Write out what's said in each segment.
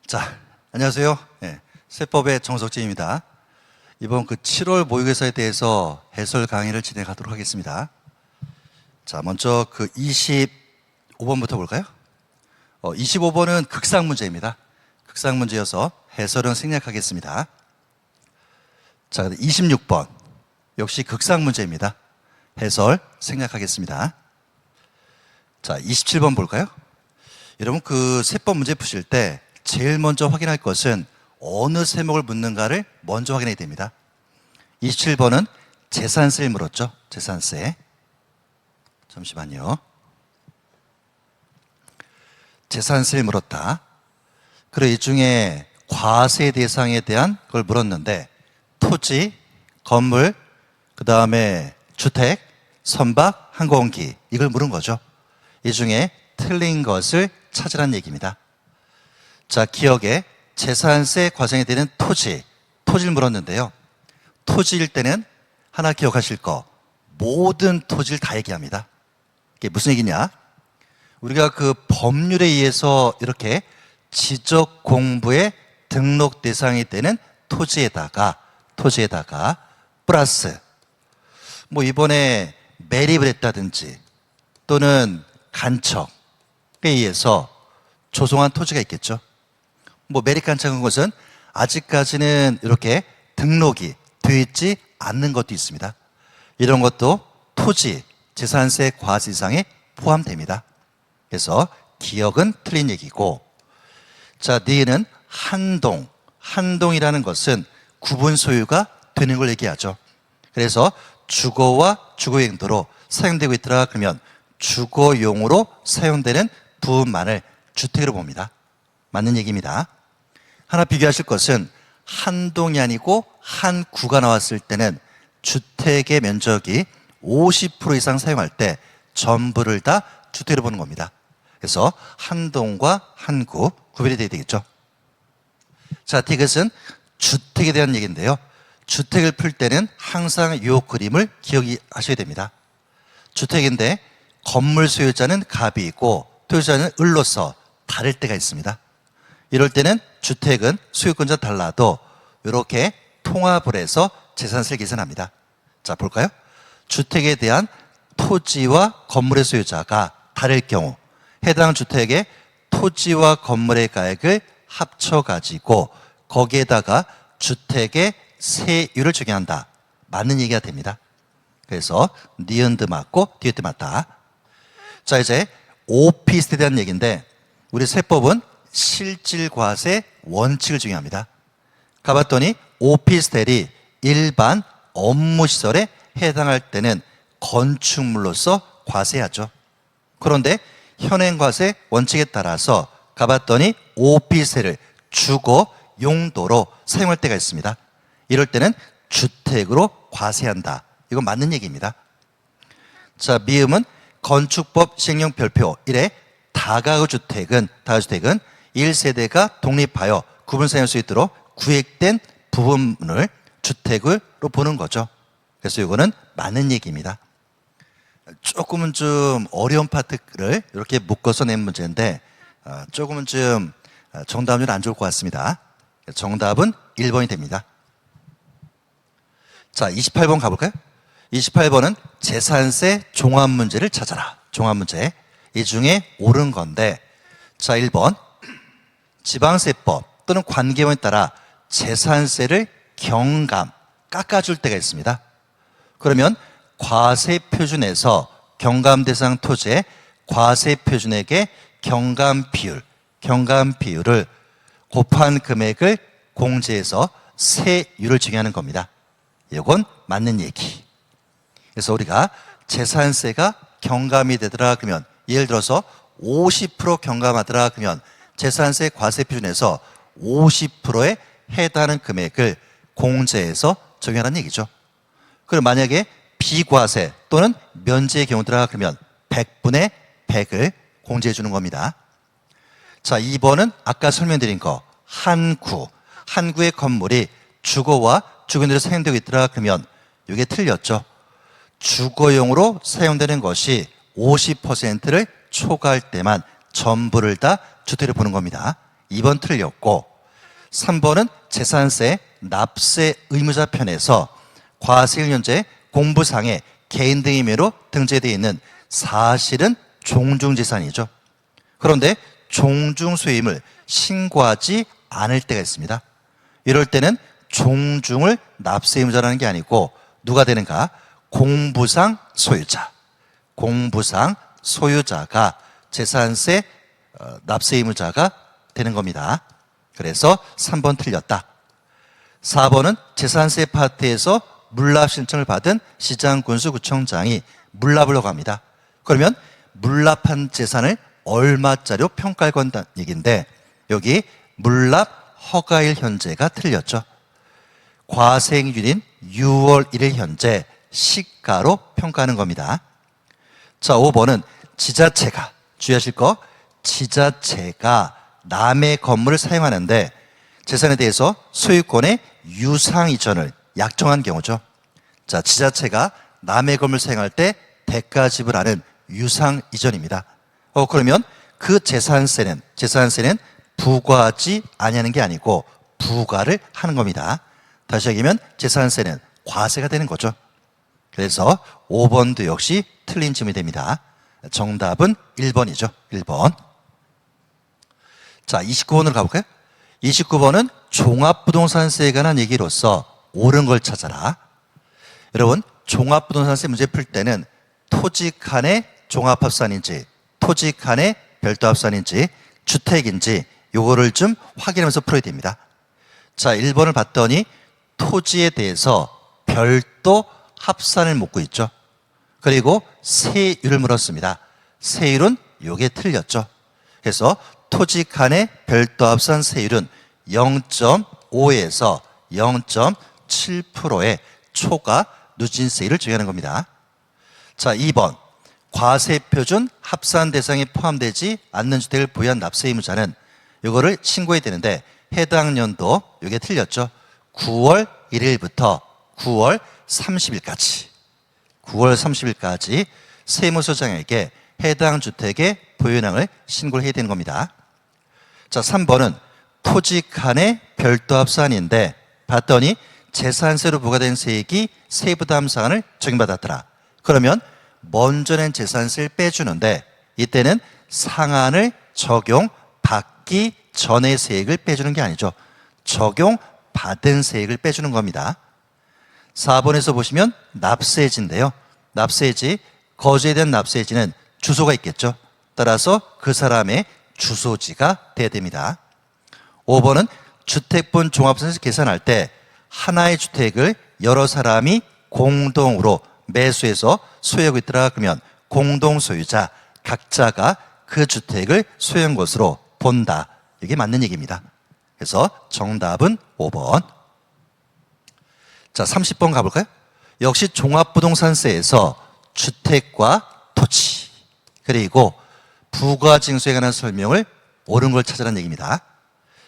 자, 안녕하세요. 세법의 정석진입니다. 이번 7월 모의고사에 대해서 해설 강의를 진행하도록 하겠습니다. 자, 먼저 25번부터 볼까요? 25번은 극상 문제입니다. 극상 문제여서 해설은 생략하겠습니다. 자, 26번 역시 극상 문제입니다. 해설 생략하겠습니다. 자, 27번 볼까요? 여러분 세법 문제 푸실 때 제일 먼저 확인할 것은 어느 세목을 묻는가를 먼저 확인해야 됩니다. 27번은 재산세를 물었죠. 재산세. 잠시만요. 재산세를 물었다. 그리고 이 중에 과세 대상에 대한 걸 물었는데 토지, 건물, 그 다음에 주택, 선박, 항공기 이걸 물은 거죠. 이 중에 틀린 것을 찾으라는 얘기입니다. 자, 기억에 재산세 과세에 되는 토지를 물었는데요. 토지일 때는 하나 기억하실 거, 모든 토지를 다 얘기합니다. 이게 무슨 얘기냐? 우리가 법률에 의해서 이렇게 지적 공부의 등록 대상이 되는 토지에다가 플러스 이번에 매립을 했다든지 또는 간척에 의해서 조성한 토지가 있겠죠. 매립 간척한 것은 아직까지는 이렇게 등록이 되어 있지 않는 것도 있습니다. 이런 것도 토지, 재산세 과세 대상에 포함됩니다. 그래서 기억은 틀린 얘기고, 자, D는 한동이라는 것은 구분 소유가 되는 걸 얘기하죠. 그래서 주거와 주거용도로 사용되고 있더라 그러면 주거용으로 사용되는 부분만을 주택으로 봅니다. 맞는 얘기입니다. 하나 비교하실 것은 한동이 아니고 한구가 나왔을 때는 주택의 면적이 50% 이상 사용할 때 전부를 다 주택으로 보는 겁니다. 그래서 한동과 한구 구별이 돼야 되겠죠. 자, 이것은 주택에 대한 얘기인데요. 주택을 풀 때는 항상 이 그림을 기억하셔야 됩니다. 주택인데 건물 소유자는 갑이고 토지자는 을로서 다를 때가 있습니다. 이럴 때는 주택은 소유권자 달라도 이렇게 통합을 해서 재산세를 계산합니다. 자, 볼까요? 주택에 대한 토지와 건물의 소유자가 다를 경우 해당 주택의 토지와 건물의 가액을 합쳐가지고 거기에다가 주택의 세율을 적용한다. 맞는 얘기가 됩니다. 그래서 니은드 맞고 디귿드 맞다. 자, 이제 오피스텔에 대한 얘기인데 우리 세법은 실질과세 원칙을 적용합니다. 가봤더니 오피스텔이 일반 업무시설에 해당할 때는 건축물로서 과세하죠. 그런데 현행과세 원칙에 따라서 가봤더니 오피스텔을 주거 용도로 사용할 때가 있습니다. 이럴 때는 주택으로 과세한다. 이건 맞는 얘기입니다. 자, 미음은 건축법 시행령 별표 1에 다가구주택은 1세대가 독립하여 구분 사용할 수 있도록 구획된 부분을 주택으로 보는 거죠. 그래서 이거는 맞는 얘기입니다. 조금은 좀 어려운 파트를 이렇게 묶어서 낸 문제인데 조금은 좀 정답률 안 좋을 것 같습니다. 정답은 1번이 됩니다. 자, 28번 가볼까요? 28번은 재산세 종합 문제를 찾아라. 종합 문제. 이 중에 옳은 건데, 자, 1번 지방세법 또는 관계원에 따라 재산세를 깎아줄 때가 있습니다. 그러면 과세표준에서 경감 대상 토지의 과세표준액의 경감 비율을 곱한 금액을 공제해서 세율을 적용하는 겁니다. 이건 맞는 얘기. 그래서 우리가 재산세가 경감이 되더라 그러면 예를 들어서 50% 경감하더라 그러면 재산세 과세표준에서 50%에 해당하는 금액을 공제해서 적용하라는 얘기죠. 그럼 만약에 비과세 또는 면제의 경우더라 그러면 100분의 100을 공제해 주는 겁니다. 자, 2번은 아까 설명드린 거 한구의 건물이 주거와 주거용으로 사용되고 있더라 그러면 이게 틀렸죠. 주거용으로 사용되는 것이 50%를 초과할 때만 전부를 다 주택으로 보는 겁니다. 2번 틀렸고 3번은 재산세 납세 의무자 편에서 과세일 현재 공부상에 개인 등의 명의로 등재되어 있는 사실은 종중재산이죠. 그런데 종중소유임을 신고하지 않을 때가 있습니다. 이럴 때는 종중을 납세 의무자라는 게 아니고 누가 되는가? 공부상 소유자. 공부상 소유자가 재산세 납세 의무자가 되는 겁니다. 그래서 3번 틀렸다. 4번은 재산세 파트에서 물납 신청을 받은 시장군수구청장이 물납을 요구합니다. 그러면 물납한 재산을 얼마짜리로 평가할 건다는 얘기인데 여기 물납 허가일 현재가 틀렸죠. 과세행일인 6월 1일 현재 시가로 평가하는 겁니다. 자, 5번은 지자체가, 주의하실 거, 지자체가 남의 건물을 사용하는데 재산에 대해서 소유권의 유상 이전을 약정한 경우죠. 자, 지자체가 남의 건물을 사용할 때 대가 지불하는 유상 이전입니다. 그러면 그 재산세는 부과하지 아니하는 게 아니고 부과를 하는 겁니다. 다시 얘기하면 재산세는 과세가 되는 거죠. 그래서 5번도 역시 틀린 질문이 됩니다. 정답은 1번이죠. 1번. 자, 29번으로 가볼까요? 29번은 종합부동산세에 관한 얘기로서 옳은 걸 찾아라. 여러분, 종합부동산세 문제 풀 때는 토지 칸의 종합합산인지 토지 칸의 별도합산인지 주택인지 요거를 좀 확인하면서 풀어야 됩니다. 자, 1번을 봤더니 토지에 대해서 별도 합산을 묻고 있죠. 그리고 세율을 물었습니다. 세율은 요게 틀렸죠. 그래서 토지 칸의 별도 합산 세율은 0.5에서 0.7%의 초과 누진세율을 정의하는 겁니다. 자, 2번 과세표준 합산 대상에 포함되지 않는 주택을 보유한 납세 의무자는 이거를 신고해야 되는데 해당 연도 이게 틀렸죠. 9월 1일부터 9월 30일까지 세무서장에게 해당 주택의 보유량을 신고를 해야 되는 겁니다. 자, 3번은 토지 칸의 별도 합산인데 봤더니 재산세로 부과된 세액이 세부담 사항을 적용받았더라. 그러면 먼저 낸 재산세를 빼주는데 이때는 상한을 적용받기 전의 세액을 빼주는 게 아니죠. 적용받은 세액을 빼주는 겁니다. 4번에서 보시면 납세지인데요. 납세지, 거주에 대한 납세지는 주소가 있겠죠. 따라서 그 사람의 주소지가 돼야 됩니다. 5번은 주택분 종합부동산세 계산할 때 하나의 주택을 여러 사람이 공동으로 매수해서 소유하고 있더라 그러면 공동소유자 각자가 그 주택을 소유한 것으로 본다. 이게 맞는 얘기입니다. 그래서 정답은 5번. 자, 30번 가볼까요? 역시 종합부동산세에서 주택과 토지 그리고 부가징수에 관한 설명을 옳은 걸 찾으라는 얘기입니다.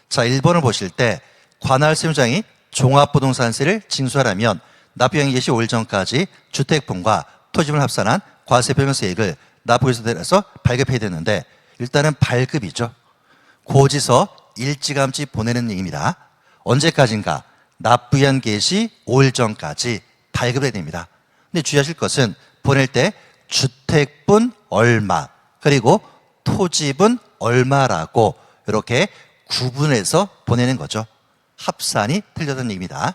자, 1번을 보실 때 관할세무장이 종합부동산세를 징수하려면 납부기한이 개시 5일 전까지 주택분과 토지분을 합산한 과세표명세액을 납부기소에 따라서 발급해야 되는데 일단은 발급이죠. 고지서 일찌감치 보내는 얘기입니다. 언제까지인가? 납부기한 개시 5일 전까지 발급해야 됩니다. 근데 주의하실 것은 보낼 때 주택분 얼마 그리고 토지분 얼마라고 이렇게 구분해서 보내는 거죠. 합산이 틀렸다는 얘기입니다.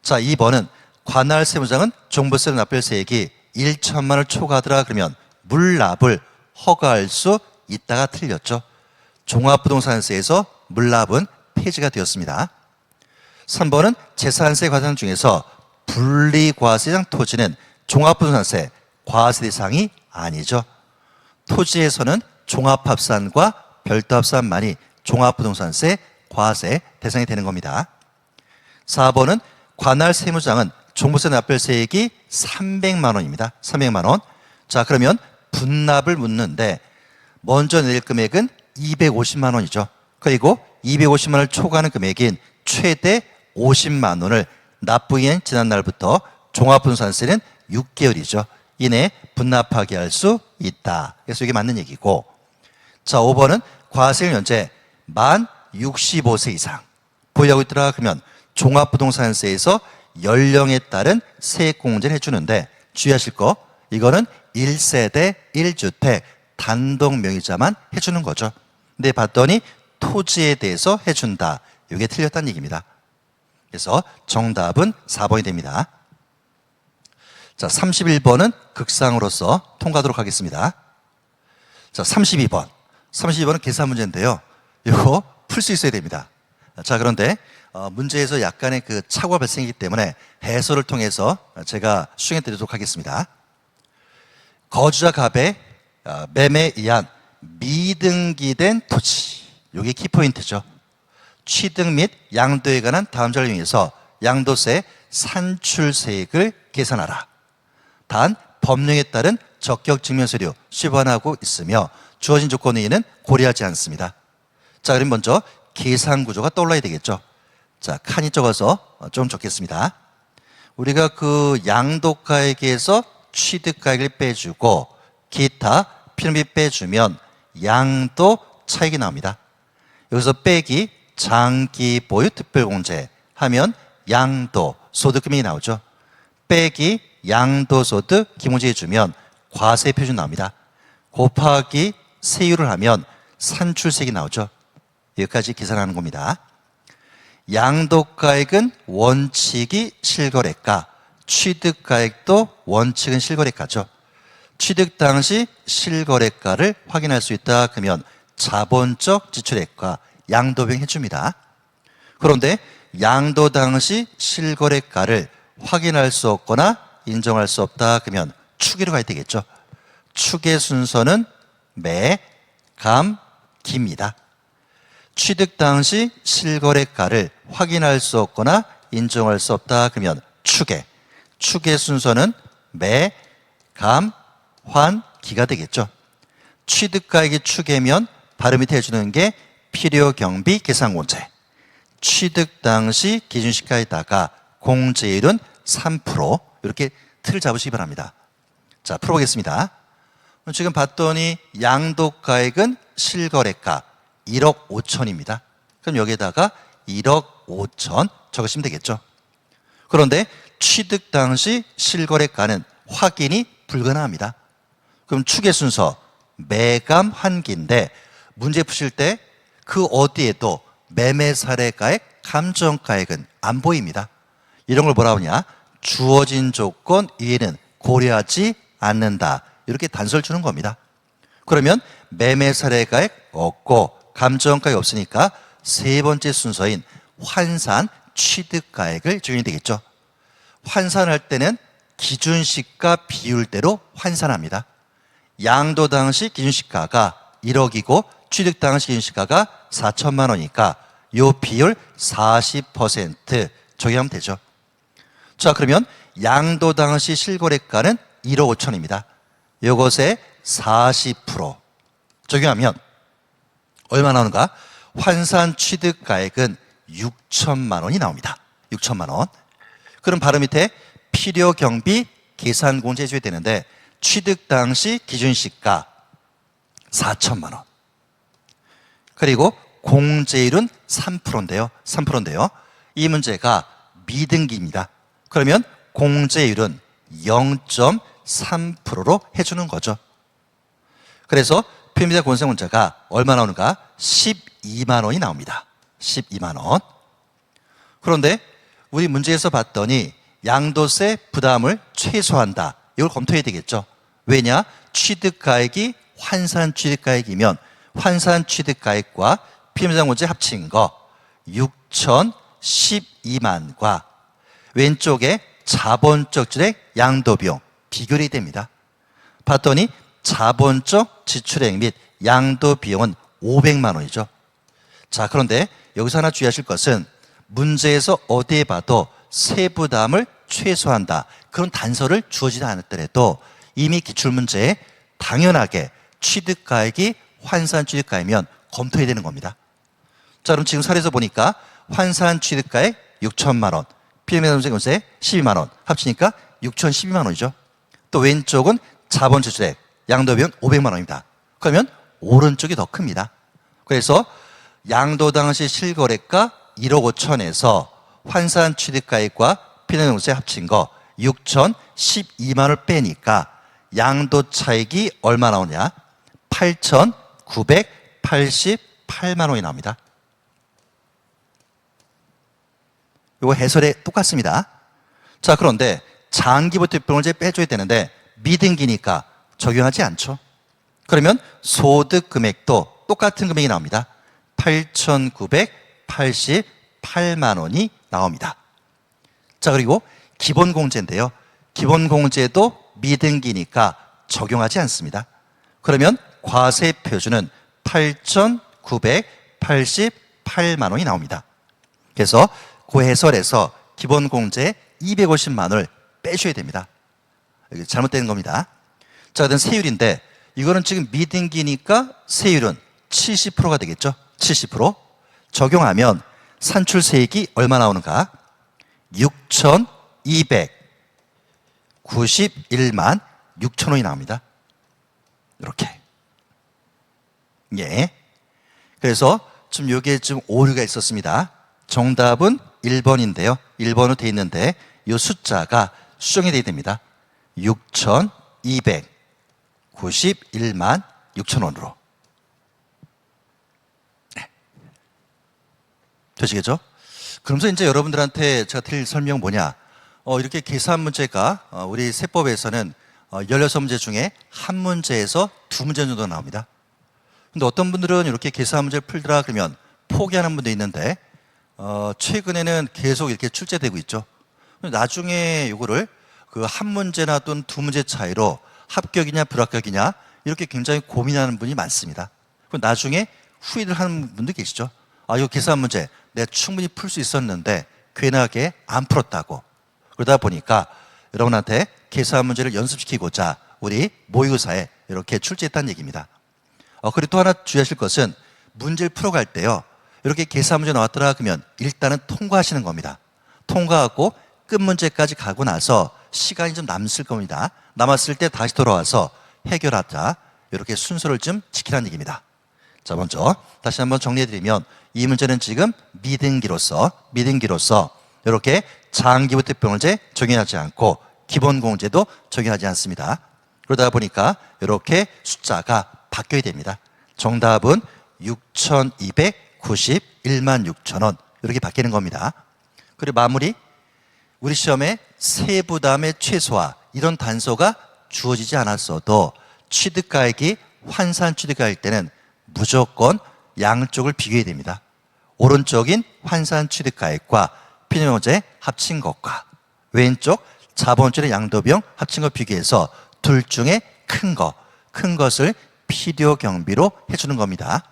자, 2번은 관할세무장은 종부세로 납부할 세액이 1천만 원을 초과하더라 그러면 물납을 허가할 수 있다가 틀렸죠. 종합부동산세에서 물납은 폐지가 되었습니다. 3번은 재산세 과세상 중에서 분리과세상 토지는 종합부동산세 과세 대상이 아니죠. 토지에서는 종합합산과 별도합산만이 종합부동산세 과세 대상이 되는 겁니다. 4번은 관할세무장은 종부세 납부할 세액이 300만 원입니다. 300만 원. 자, 그러면 분납을 묻는데 먼저 낼 금액은 250만 원이죠. 그리고 250만 원을 초과하는 금액인 최대 50만 원을 납부기한 지난 날부터 종합부동산세는 6개월이죠. 이내 분납하게 할 수 있다. 그래서 이게 맞는 얘기고. 자, 5번은 과세일 현재 만 65세 이상 보유하고 있더라 그러면 종합부동산세에서 연령에 따른 세액공제를 해주는데 주의하실 거 이거는 1세대 1주택 단독 명의자만 해주는 거죠. 근데 봤더니 토지에 대해서 해준다. 이게 틀렸다는 얘기입니다. 그래서 정답은 4번이 됩니다. 자, 31번은 극상으로서 통과하도록 하겠습니다. 자, 32번. 32번은 계산 문제인데요. 이거 풀 수 있어야 됩니다. 자, 그런데 문제에서 약간의 그 착오가 발생했기 때문에 해설을 통해서 제가 수행해 드리도록 하겠습니다. 거주자 갑의 매매에 의한 미등기된 토지. 이게 키포인트죠. 취득 및 양도에 관한 다음 자료를 이용해서 양도세 산출세액을 계산하라. 단 법령에 따른 적격 증명서류 수반하고 있으며 주어진 조건 외에는 고려하지 않습니다. 자, 그럼 먼저 계산 구조가 떠올라야 되겠죠. 자, 칸이 적어서 좀 적겠습니다. 우리가 그 양도가액에서 취득가액을 빼주고 기타 필요비 빼주면 양도 차익이 나옵니다. 여기서 빼기 장기 보유 특별공제 하면 양도 소득금이 나오죠. 빼기 양도소득 기본세액 주면 과세 표준 나옵니다. 곱하기 세율을 하면 산출세액이 나오죠. 여기까지 계산하는 겁니다. 양도가액은 원칙이 실거래가, 취득가액도 원칙은 실거래가죠. 취득 당시 실거래가를 확인할 수 있다 그러면 자본적 지출액과 양도비용 해줍니다. 그런데 양도 당시 실거래가를 확인할 수 없거나 인정할 수 없다 그러면 추계로 가야 되겠죠. 추계 순서는 매, 감, 기입니다. 취득 당시 실거래가를 확인할 수 없거나 인정할 수 없다 그러면 추계. 추계 순서는 매, 감, 환, 기가 되겠죠. 취득가액이 추계면 바로 밑에 해주는 게 필요경비 계산공제. 취득 당시 기준시가에다가 공제율은 3% 이렇게 틀을 잡으시기 바랍니다. 자, 풀어보겠습니다. 지금 봤더니 양도가액은 실거래가 1억 5천입니다. 그럼 여기에다가 1억 5천 적으시면 되겠죠. 그런데 취득 당시 실거래가는 확인이 불가능합니다. 그럼 추계 순서 매감 환기인데 문제 푸실 때 그 어디에도 매매 사례가액, 감정가액은 안 보입니다. 이런 걸 뭐라 하냐? 주어진 조건 이외에는 고려하지 않는다. 이렇게 단서를 주는 겁니다. 그러면 매매 사례가액 없고 감정가액 없으니까 세 번째 순서인 환산 취득가액을 적용이 되겠죠. 환산할 때는 기준시가 비율대로 환산합니다. 양도 당시 기준시가가 1억이고 취득 당시 기준시가가 4천만 원이니까 이 비율 40% 적용하면 되죠. 자, 그러면 양도 당시 실거래가는 1억 5천입니다. 이것에 40% 적용하면 얼마 나오는가? 환산 취득가액은 6천만 원이 나옵니다. 6천만 원. 그럼 바로 밑에 필요경비 계산공제 해줘야 되는데 취득 당시 기준시가 4천만 원. 그리고 공제율은 3%인데요. 3%인데요. 이 문제가 미등기입니다. 그러면 공제율은 0.3%로 해주는 거죠. 그래서 표미자 공세 문자가 얼마 나오는가? 12만 원이 나옵니다. 12만 원. 그런데 우리 문제에서 봤더니 양도세 부담을 최소화한다. 이걸 검토해야 되겠죠. 왜냐? 취득가액이 환산 취득가액이면 환산 취득가액과 피임상 문제 합친 거 6,012만과 왼쪽에 자본적 지출액 양도비용 비교를 됩니다. 봤더니 자본적 지출액 및 양도비용은 500만 원이죠. 자, 그런데 여기서 하나 주의하실 것은 문제에서 어디에 봐도 세부담을 최소화한다. 그런 단서를 주어지지 않았더라도 이미 기출문제에 당연하게 취득가액이 환산 취득가액이면 검토해야 되는 겁니다. 자, 그럼 지금 사례에서 보니까 환산 취득가액 6천만 원, 피해명세금세 12만 원 합치니까 6,012만 원이죠. 또 왼쪽은 자본지출액 양도비용 500만 원입니다. 그러면 오른쪽이 더 큽니다. 그래서 양도 당시 실거래가 1억 5천에서 환산 취득가액과 피난용세 합친 거 6천 12만 원을 빼니까 양도 차익이 얼마 나오냐? 8,988만 원이 나옵니다. 이거 해설에 똑같습니다. 자, 그런데 장기부채비용을 빼줘야 되는데 미등기니까 적용하지 않죠. 그러면 소득 금액도 똑같은 금액이 나옵니다. 8,988만 원이 나옵니다. 자, 그리고 기본공제인데요. 기본공제도 미등기니까 적용하지 않습니다. 그러면 과세 표준은 8,988만 원이 나옵니다. 그래서 그 해설에서 기본공제 250만 원을 빼셔야 됩니다. 여기 잘못된 겁니다. 자, 그다음 세율인데 이거는 지금 미등기니까 세율은 70%가 되겠죠. 70% 적용하면 산출세액이 얼마 나오는가? 6,291만 6천 원이 나옵니다. 이렇게. 예. 그래서 좀 여기에 좀 오류가 있었습니다. 정답은 1번인데요. 1번으로 되어 있는데 이 숫자가 수정이 되어야 됩니다. 6,291만 6천 원으로. 네. 되시겠죠? 그러면서 이제 여러분들한테 제가 드릴 설명은 뭐냐? 이렇게 계산 문제가 우리 세법에서는 16문제 중에 한 문제에서 두 문제 정도 나옵니다. 근데 어떤 분들은 이렇게 계산 문제를 풀더라 그러면 포기하는 분도 있는데 최근에는 계속 이렇게 출제되고 있죠. 나중에 이거를 그 한 문제나 또는 두 문제 차이로 합격이냐 불합격이냐 이렇게 굉장히 고민하는 분이 많습니다. 나중에 후회를 하는 분도 계시죠. 이거 계산 문제 내가 충분히 풀 수 있었는데 괜하게 안 풀었다고. 그러다 보니까 여러분한테 계산 문제를 연습시키고자 우리 모의고사에 이렇게 출제했다는 얘기입니다. 그리고 또 하나 주의하실 것은 문제를 풀어갈 때요. 이렇게 계산 문제 나왔더라 그러면 일단은 통과하시는 겁니다. 통과하고 끝 문제까지 가고 나서 시간이 좀 남을 겁니다. 남았을 때 다시 돌아와서 해결하자. 이렇게 순서를 좀 지키라는 얘기입니다. 자, 먼저 다시 한번 정리해드리면 이 문제는 지금 미등기로서 이렇게 장기부채비용제 적용하지 않고 기본공제도 적용하지 않습니다. 그러다 보니까 이렇게 숫자가 바뀌어야 됩니다. 정답은 6,291만 6천 원 이렇게 바뀌는 겁니다. 그리고 마무리, 우리 시험에 세부담의 최소화 이런 단서가 주어지지 않았어도 취득가액이 환산 취득가일 때는 무조건 양쪽을 비교해야 됩니다. 오른쪽인 환산 취득가액과 피난용제 합친 것과 왼쪽 자본주의 양도비용 합친 것 비교해서 둘 중에 큰 것을 필요 경비로 해주는 겁니다.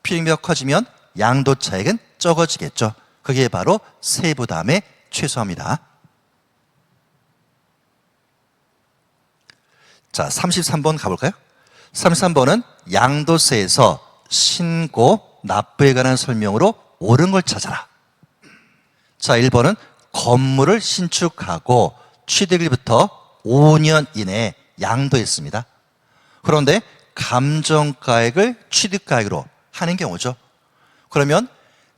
필요 경비가 커지면 양도 차익은 적어지겠죠. 그게 바로 세부담의 최소화입니다. 자, 33번 가볼까요? 33번은 양도세에서 신고, 납부에 관한 설명으로 옳은 걸 찾아라. 자, 1번은 건물을 신축하고 취득일부터 5년 이내에 양도했습니다. 그런데 감정가액을 취득가액으로 하는 경우죠. 그러면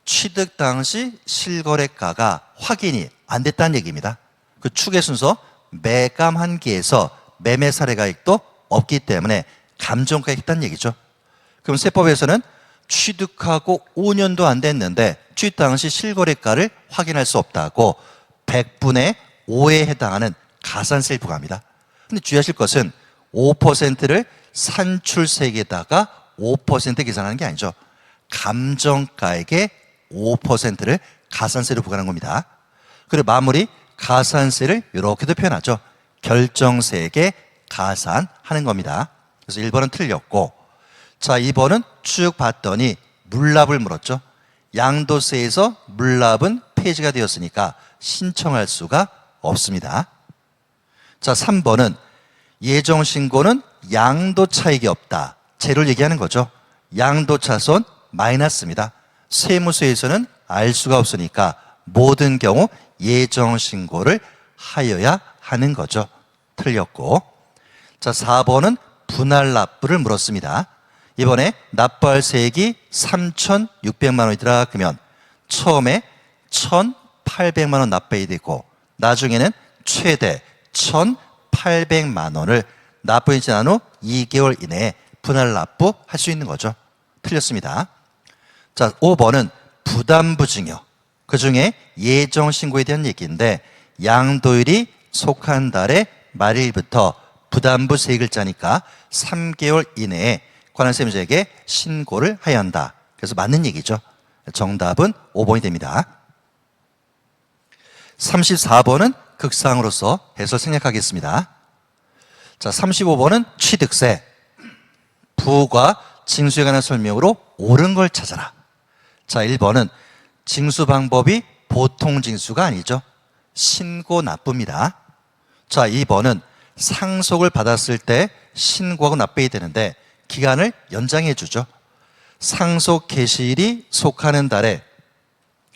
취득 당시 실거래가가 확인이 안 됐다는 얘기입니다. 그 추계 순서 매감 한계에서 매매 사례가액도 없기 때문에 감정가액이 있다는 얘기죠. 그럼 세법에서는 취득하고 5년도 안 됐는데 취득 당시 실거래가를 확인할 수 없다고 100분의 5에 해당하는 가산세를 부과합니다. 근데 주의하실 것은 5%를 산출세액에다가 5% 계산하는 게 아니죠. 감정가액의 5%를 가산세로 부과하는 겁니다. 그리고 마무리 가산세를 이렇게도 표현하죠. 결정세액에 가산하는 겁니다. 그래서 1번은 틀렸고, 자, 2번은 쭉 봤더니 물납을 물었죠. 양도세에서 물납은 폐지가 되었으니까 신청할 수가 없습니다. 자, 3번은 예정신고는 양도 차익이 없다. 제로를 얘기하는 거죠. 양도차손 마이너스입니다. 세무서에서는 알 수가 없으니까 모든 경우 예정신고를 하여야 하는 거죠. 틀렸고. 자, 4번은 분할 납부를 물었습니다. 이번에 납부할 세액이 3,600만 원이더라 그러면 처음에 1,800만 원 납부해야 되고 나중에는 최대 1,800만 원을 납부이 지난 후 2개월 이내에 분할 납부할 수 있는 거죠. 틀렸습니다. 자, 5번은 부담부 증여. 그 중에 예정 신고에 대한 얘기인데 양도일이 속한 달의 말일부터 부담부 세 글자니까 3개월 이내에 관할세무서에게 신고를 해야 한다. 그래서 맞는 얘기죠. 정답은 5번이 됩니다. 34번은 극상으로서 해설 생략하겠습니다. 자, 35번은 취득세. 부과 징수에 관한 설명으로 옳은 걸 찾아라. 자, 1번은 징수 방법이 보통 징수가 아니죠. 신고 납부입니다. 자, 2번은 상속을 받았을 때 신고하고 납부해야 되는데 기간을 연장해 주죠. 상속 개시일이 속하는 달에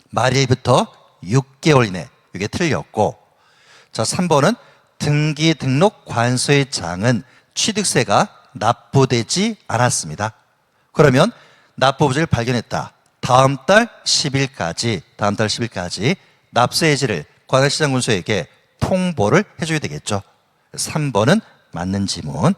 말일부터 6개월 이내. 이게 틀렸고, 자, 3번은 등기 등록 관서의 장은 취득세가 납부되지 않았습니다. 그러면 납부부지를 발견했다. 다음 달 10일까지 납세 해지를 관할시장군소에게 통보를 해줘야 되겠죠. 3번은 맞는 지문.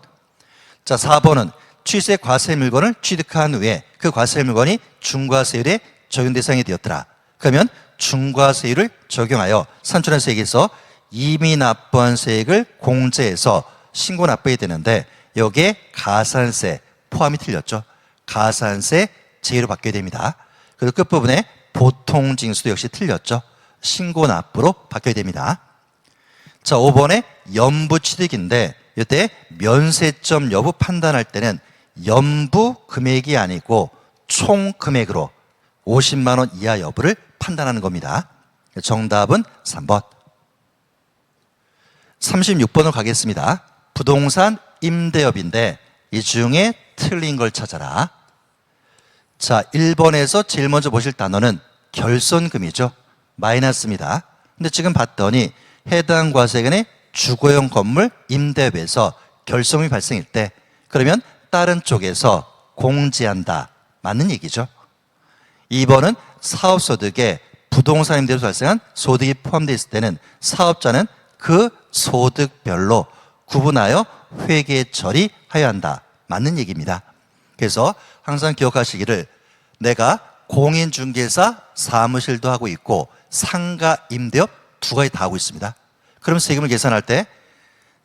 자, 4번은 취득세 과세 물건을 취득한 후에 그 과세 물건이 중과세율의 적용 대상이 되었더라. 그러면 중과세율을 적용하여 산출한 세액에서 이미 납부한 세액을 공제해서 신고 납부해야 되는데 여기에 가산세 포함이 틀렸죠. 가산세 제외로 바뀌어야 됩니다. 그리고 끝부분에 보통징수도 역시 틀렸죠. 신고 납부로 바뀌어야 됩니다. 자, 5번에 연부취득인데 이때 면세점 여부 판단할 때는 연부 금액이 아니고 총 금액으로 50만 원 이하 여부를 판단하는 겁니다. 정답은 3번. 36번으로 가겠습니다. 부동산 임대업인데 이 중에 틀린 걸 찾아라. 자, 1번에서 제일 먼저 보실 단어는 결손금이죠. 마이너스입니다. 근데 지금 봤더니 해당 과세건의 주거용 건물 임대업에서 결손금이 발생할 때 그러면 다른 쪽에서 공제한다. 맞는 얘기죠. 2번은 사업소득에 부동산 임대로 발생한 소득이 포함되어 있을 때는 사업자는 그 소득별로 구분하여 회계 처리하여야 한다. 맞는 얘기입니다. 그래서 항상 기억하시기를 내가 공인중개사 사무실도 하고 있고 상가 임대업 두 가지 다 하고 있습니다. 그럼 세금을 계산할 때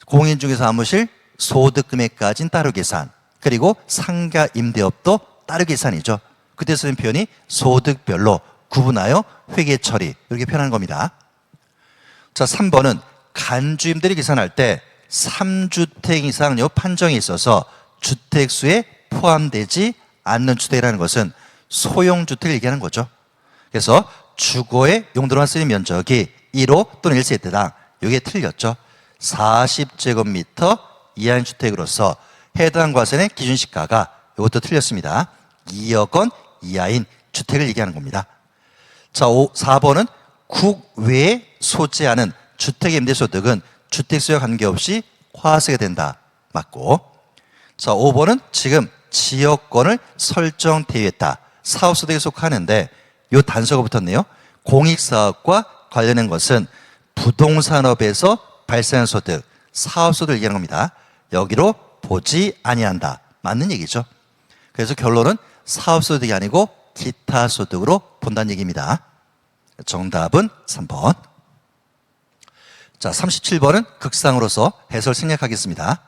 공인중개사 사무실 소득금액까지는 따로 계산, 그리고 상가 임대업도 따로 계산이죠. 그때 쓰는 표현이 소득별로 구분하여 회계 처리, 이렇게 표현하는 겁니다. 자, 3번은 간주임들이 계산할 때 3주택 이상요 판정에 있어서 주택수에 포함되지 않는 주택이라는 것은 소형주택을 얘기하는 거죠. 그래서 주거의 용도로만 쓰이는 면적이 1호 또는 1세대당, 이게 틀렸죠. 40제곱미터 이하인 주택으로서 해당 과세의 기준시가가 이것도 틀렸습니다. 2억 원 이하인 주택을 얘기하는 겁니다. 자, 4번은 국외에 소재하는 주택의 임대소득은 주택수와 관계없이 과세가 된다. 맞고, 자, 5번은 지금 지역권을 설정 대유했다. 사업소득에 속하는데 이 단서가 붙었네요. 공익사업과 관련된 것은 부동산업에서 발생한 소득, 사업소득을 얘기하는 겁니다. 여기로 보지 아니한다. 맞는 얘기죠. 그래서 결론은 사업소득이 아니고 기타 소득으로 본다는 얘기입니다. 정답은 3번. 자, 37번은 극상으로서 해설 생략하겠습니다.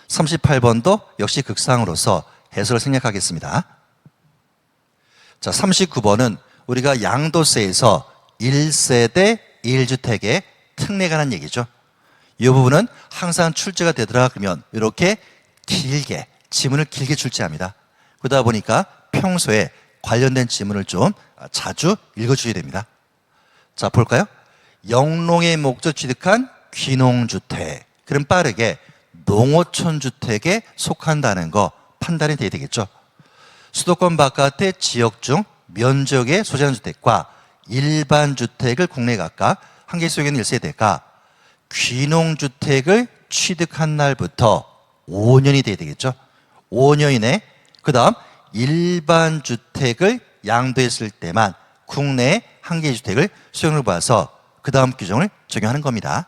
38번도 역시 극상으로서 해설을 생략하겠습니다. 자, 39번은 우리가 양도세에서 1세대 1주택의 특례에 관한 얘기죠. 이 부분은 항상 출제가 되더라 그러면 이렇게 길게 지문을 길게 출제합니다. 그러다 보니까 평소에 관련된 지문을 좀 자주 읽어주셔야 됩니다. 자, 볼까요? 영농의 목적 취득한 귀농주택, 그럼 빠르게 농어촌 주택에 속한다는 거 판단이 돼야 되겠죠. 수도권 바깥의 지역 중 면적의 소재한 주택과 일반 주택을 국내에 각각 한 개 소유하는 1세대가 귀농주택을 취득한 날부터 5년이 돼야 되겠죠. 5년 이내 그 다음 일반 주택을 양도했을 때만 국내 한 개의 주택을 수용을 봐서 그 다음 규정을 적용하는 겁니다.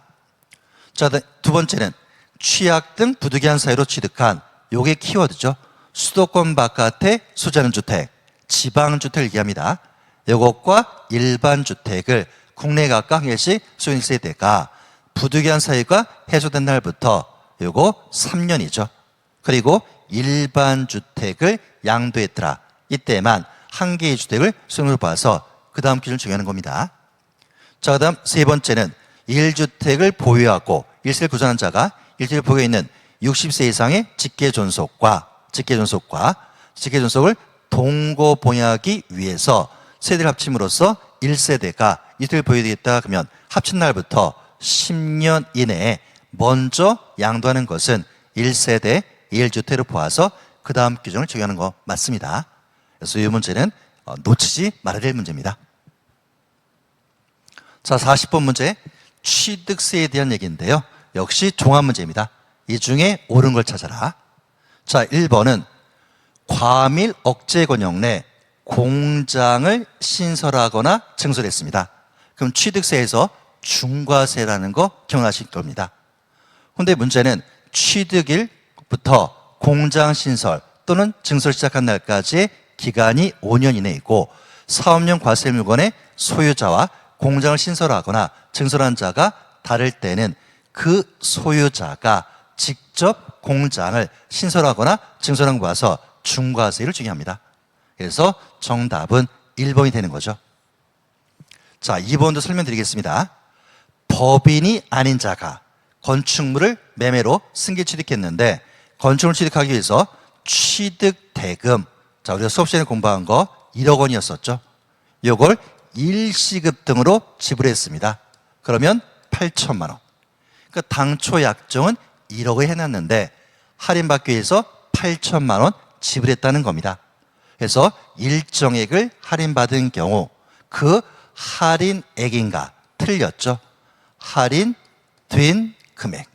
자, 두 번째는 취약 등 부득이한 사유로 취득한, 요게 키워드죠. 수도권 바깥에 소재하는 주택, 지방주택을 얘기합니다. 이것과 일반 주택을 국내 각각 한 개씩 수용했을 때가 부득이한 사유가 해소된 날부터 요거 3년이죠. 그리고 일반 주택을 양도했더라, 이때만 한 개의 주택을 수용을 봐서 그 다음 기준을 정하는 겁니다. 자, 그 다음 세 번째는 1주택을 보유하고 일세를 구전한 자가 1주택을 보유해 있는 60세 이상의 직계존속과 직계존속을 동거보유하기 위해서 세대를 합침으로써 1세대가 2주택을 보유되겠다 그러면 합친 날부터 10년 이내에 먼저 양도하는 것은 1세대 1주택으로 보아서 그 다음 규정을 적용하는 거 맞습니다. 그래서 이 문제는 놓치지 말아야 될 문제입니다. 자, 40번 문제, 취득세에 대한 얘기인데요. 역시 종합 문제입니다. 이 중에 옳은 걸 찾아라. 자, 1번은 과밀 억제 권역 내 공장을 신설하거나 증설했습니다. 그럼 취득세에서 중과세라는 거 기억나실 겁니다. 그런데 문제는 취득일부터 공장 신설 또는 증설 시작한 날까지의 기간이 5년 이내이고 사업용 과세 물건의 소유자와 공장을 신설하거나 증설한 자가 다를 때는 그 소유자가 직접 공장을 신설하거나 증설한 거 봐서 중과세를 적용합니다. 그래서 정답은 1번이 되는 거죠. 자, 2번도 설명드리겠습니다. 법인이 아닌 자가 건축물을 매매로 승계 취득했는데 건축물을 취득하기 위해서 취득대금, 자, 우리가 수업 시간에 공부한 거 1억 원이었었죠. 이걸 일시급 등으로 지불했습니다. 그러면 8천만 원. 그러니까 당초 약정은 1억을 해놨는데 할인받기 위해서 8천만 원 지불했다는 겁니다. 그래서 일정액을 할인받은 경우 그 할인액인가 틀렸죠. 할인된 금액.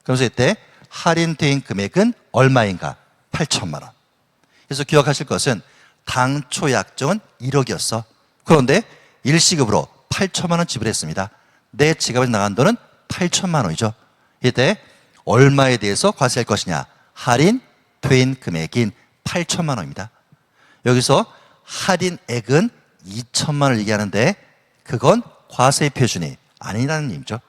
그래서 이때 할인된 금액은 얼마인가? 8천만 원. 그래서 기억하실 것은 당초 약정은 1억이었어. 그런데 일시급으로 8천만 원 지불했습니다. 내 지갑에서 나간 돈은 8천만 원이죠. 이때 얼마에 대해서 과세할 것이냐? 할인된 금액인 8천만 원입니다. 여기서 할인액은 2천만 원을 얘기하는데 그건 과세 표준이 아니라는 얘기죠.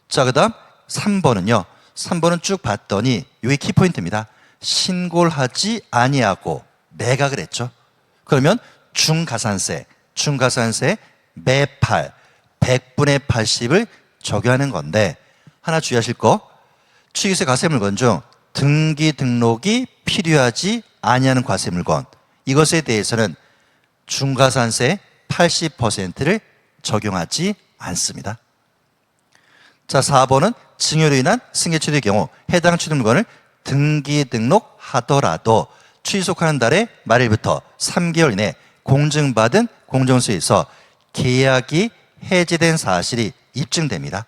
자, 그 다음 3번은요. 3번은 쭉 봤더니 이게 키포인트입니다. 신고를 하지 아니하고 매각을 했죠. 그러면 중가산세 매팔 100분의 80을 적용하는 건데 하나 주의하실 거, 취득세 과세 물건 중 등기 등록이 필요하지 아니하는 과세 물건, 이것에 대해서는 중과산세 80%를 적용하지 않습니다. 자, 4번은 증여로 인한 승계 취득의 경우 해당 취득 물건을 등기 등록하더라도 취속하는 달의 말일부터 3개월 이내 공증받은 공정서에서 계약이 해지된 사실이 입증됩니다.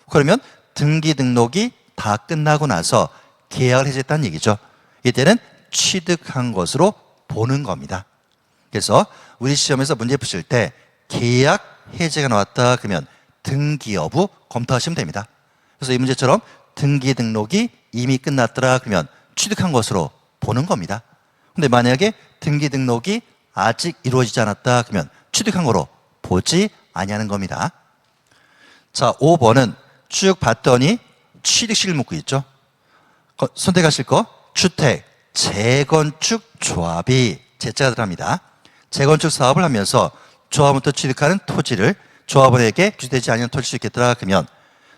그러면 등기 등록이 다 끝나고 나서 계약을 해지했다는 얘기죠. 이때는 취득한 것으로 보는 겁니다. 그래서 우리 시험에서 문제 푸실 때 계약 해지가 나왔다 그러면 등기 여부 검토하시면 됩니다. 그래서 이 문제처럼 등기 등록이 이미 끝났더라 그러면 취득한 것으로 보는 겁니다. 근데 만약에 등기 등록이 아직 이루어지지 않았다 그러면 취득한 거로 보지 아니하는 겁니다. 자, 5번은 쭉 봤더니 취득시를 묻고 있죠. 선택하실 거, 주택 재건축 조합이 제자가 들어갑니다. 재건축 사업을 하면서 조합원부터 취득하는 토지를 조합원에게 규제되지 않은 토지를 수 있겠더라 그러면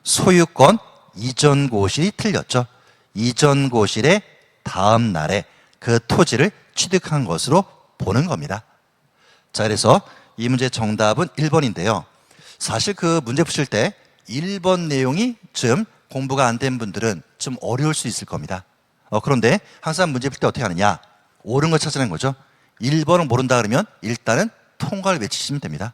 소유권 이전 고실이 틀렸죠. 이전 고실의 다음 날에 그 토지를 취득한 것으로 보는 겁니다. 자, 그래서 이 문제 정답은 1번인데요. 사실 그 문제 푸실 때 1번 내용이 좀 공부가 안 된 분들은 좀 어려울 수 있을 겁니다. 그런데 항상 문제 풀 때 어떻게 하느냐? 옳은 걸 찾아내는 거죠. 1번을 모른다 그러면 일단은 통과를 외치시면 됩니다.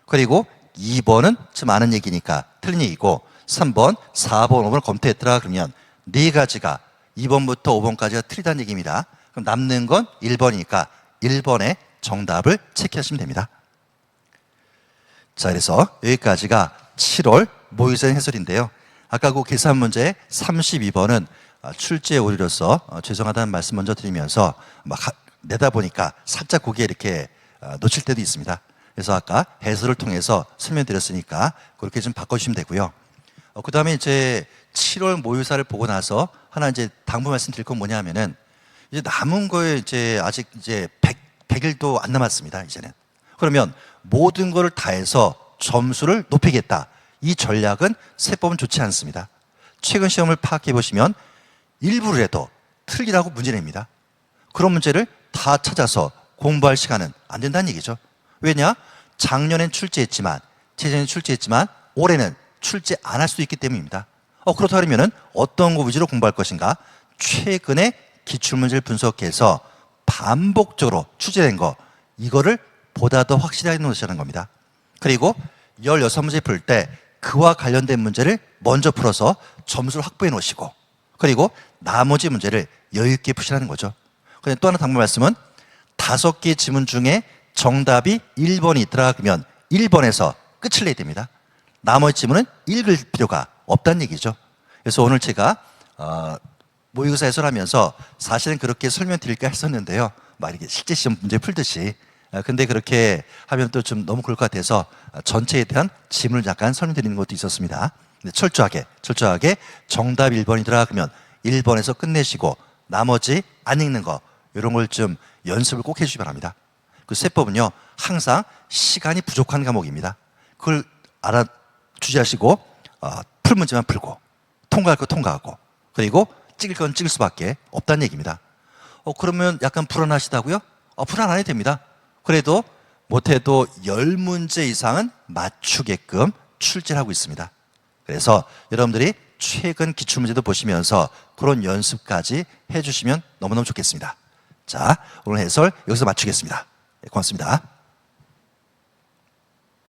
그리고 2번은 좀 아는 얘기니까 틀린 얘기고 3번, 4번, 5번을 검토했더라 그러면 네 가지가 2번부터 5번까지가 틀리다는 얘기입니다. 그럼 남는 건 1번이니까 1번의 정답을 체크하시면 됩니다. 자, 그래서 여기까지가 7월 모의고사 해설인데요. 아까 그 계산 문제 32번은 출제 오류로서 죄송하다는 말씀 먼저 드리면서 막 내다보니까 살짝 고개 이렇게 놓칠 때도 있습니다. 그래서 아까 해설을 통해서 설명드렸으니까 그렇게 좀 바꿔주시면 되고요. 그 다음에 이제 7월 모의고사를 보고 나서 하나 이제 당부 말씀드릴 건 뭐냐면은 이제 남은 거에 이제 아직 이제 100일도 안 남았습니다. 이제는. 그러면 모든 거를 다 해서 점수를 높이겠다. 이 전략은 세법은 좋지 않습니다. 최근 시험을 파악해 보시면 일부라도 틀리라고 문제 냅니다. 그런 문제를 다 찾아서 공부할 시간은 안 된다는 얘기죠. 왜냐? 작년엔 출제했지만, 재작년엔 출제했지만 올해는 출제 안 할 수도 있기 때문입니다. 그렇다 그러면은 어떤 거 위주로 공부할 것인가? 최근에 기출문제를 분석해서 반복적으로 출제된 거, 이거를 보다 더 확실하게 놓으시는 겁니다. 그리고 16문제 풀 때 그와 관련된 문제를 먼저 풀어서 점수를 확보해 놓으시고, 그리고 나머지 문제를 여유 있게 푸시라는 거죠. 근데 또 하나 당부 말씀은 5개 지문 중에 정답이 1번이 있더라 그러면 1번에서 끝을 내야 됩니다. 나머지 지문은 읽을 필요가 없다는 얘기죠. 그래서 오늘 제가 모의고사 해설하면서 사실은 그렇게 설명드릴까 했었는데요. 막 이렇게 실제 시험 문제 풀듯이. 근데 그렇게 하면 또 좀 너무 그럴 것 같아서 전체에 대한 지문을 잠깐 설명드리는 것도 있었습니다. 근데 철저하게 정답 1번이더라 그러면 1번에서 끝내시고 나머지 안 읽는 거 이런 걸 좀 연습을 꼭 해주시기 바랍니다. 그 세법은요 항상 시간이 부족한 과목입니다. 그걸 주시하시고 풀 문제만 풀고 통과할 거 통과하고 그리고 찍을 건 찍을 수밖에 없다는 얘기입니다. 그러면 약간 불안하시다고요? 불안 안 해도 됩니다. 그래도 못해도 10문제 이상은 맞추게끔 출제를 하고 있습니다. 그래서 여러분들이 최근 기출문제도 보시면서 그런 연습까지 해주시면 너무너무 좋겠습니다. 자, 오늘 해설 여기서 마치겠습니다. 고맙습니다.